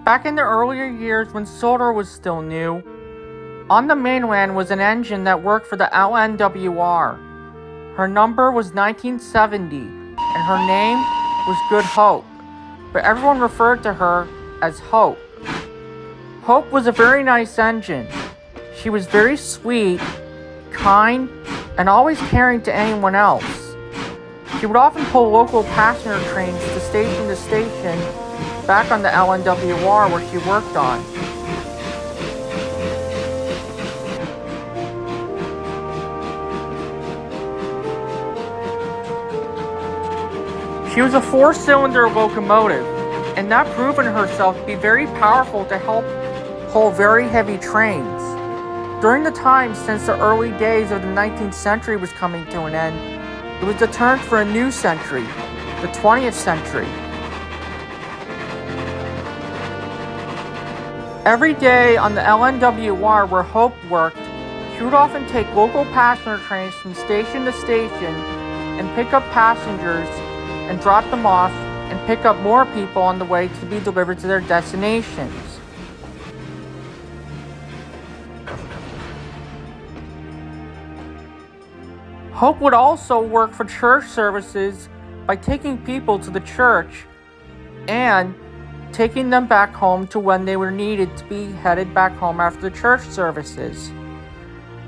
Back in the earlier years when sodor was still new, on the mainland was an engine that worked for the LNWR. Her number was 1970, and her name was Good Hope, but everyone referred to her as Hope. Hope was a very nice engine. She was very sweet, kind, and always caring to anyone else. She would often pull local passenger trains to station back on the LNWR where she worked on. She was a 4-cylinder locomotive, and that proven herself to be very powerful to help pull very heavy trains. During the time since the early days of the 19th century was coming to an end, it was the turn for a new century, the 20th century. Every day on the LNWR where Hope worked, she would often take local passenger trains from station to station and pick up passengers and drop them off and pick up more people on the way to be delivered to their destinations. Hope would also work for church services by taking people to the church and taking them back home to when they were needed to be headed back home after the church services.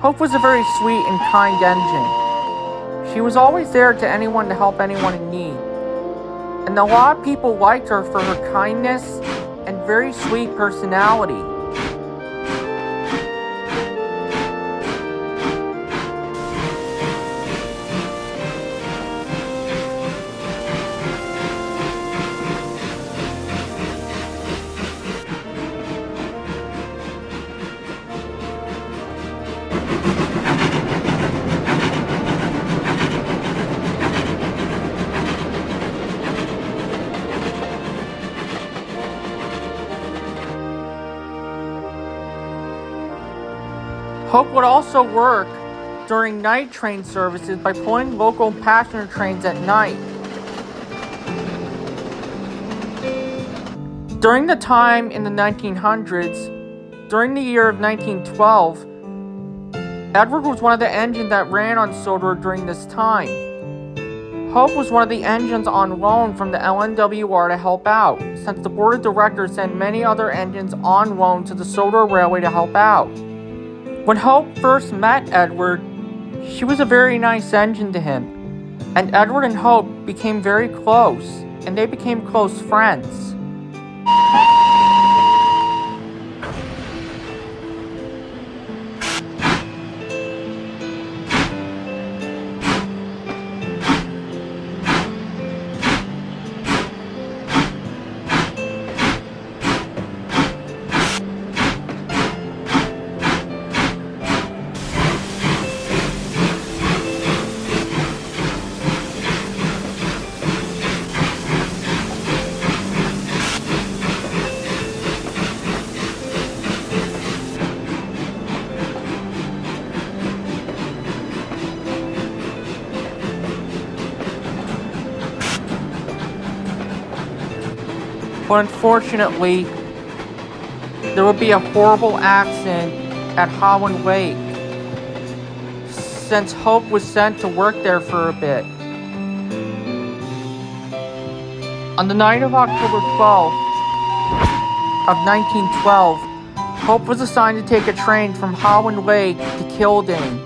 Hope was a very sweet and kind engine. She was always there to anyone to help anyone in need. And a lot of people liked her for her kindness and very sweet personality. Hope would also work during night train services by pulling local passenger trains at night. During the time in the 1900s, during the year of 1912, Edward was one of the engines that ran on sodor during this time. Hope was one of the engines on loan from the LNWR to help out, since the board of directors sent many other engines on loan to the Sodor Railway to help out. When Hope first met Edward, she was a very nice engine to him, and Edward and Hope became very close, and they became close friends. But unfortunately, there would be a horrible accident at Hawin Lake, since Hope was sent to work there for a bit. On the night of October 12th of 1912, Hope was assigned to take a train from Hawin Lake to Kildare.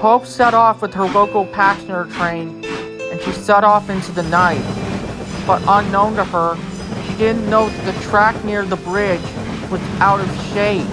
Hope set off with her local passenger train, and she set off into the night. But unknown to her, she didn't know that the track near the bridge was out of shape.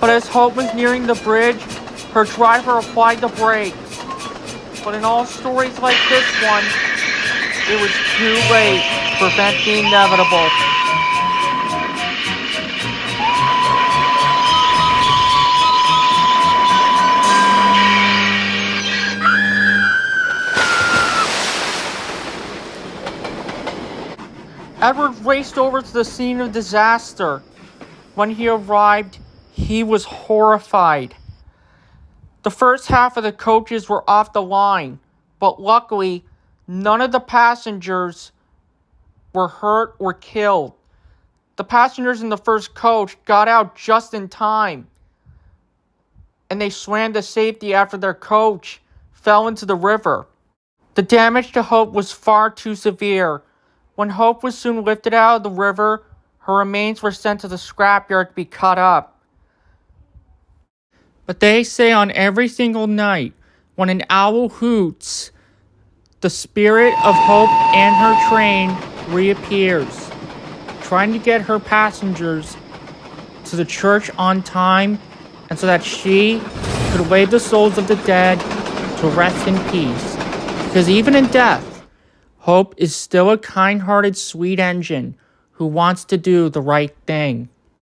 But as Hope was nearing the bridge, her driver applied the brakes. But in all stories like this one, it was too late to prevent the inevitable. Edward raced over to the scene of disaster. When he arrived, he was horrified. The first half of the coaches were off the line, but luckily, none of the passengers were hurt or killed. The passengers in the first coach got out just in time, and they swam to safety after their coach fell into the river. The damage to Hope was far too severe. When Hope was soon lifted out of the river, her remains were sent to the scrapyard to be cut up. But they say on every single night, when an owl hoots, the spirit of Hope and her train reappears, trying to get her passengers to the church on time, and so that she could lay the souls of the dead to rest in peace. Because even in death, Hope is still a kind-hearted, sweet engine who wants to do the right thing.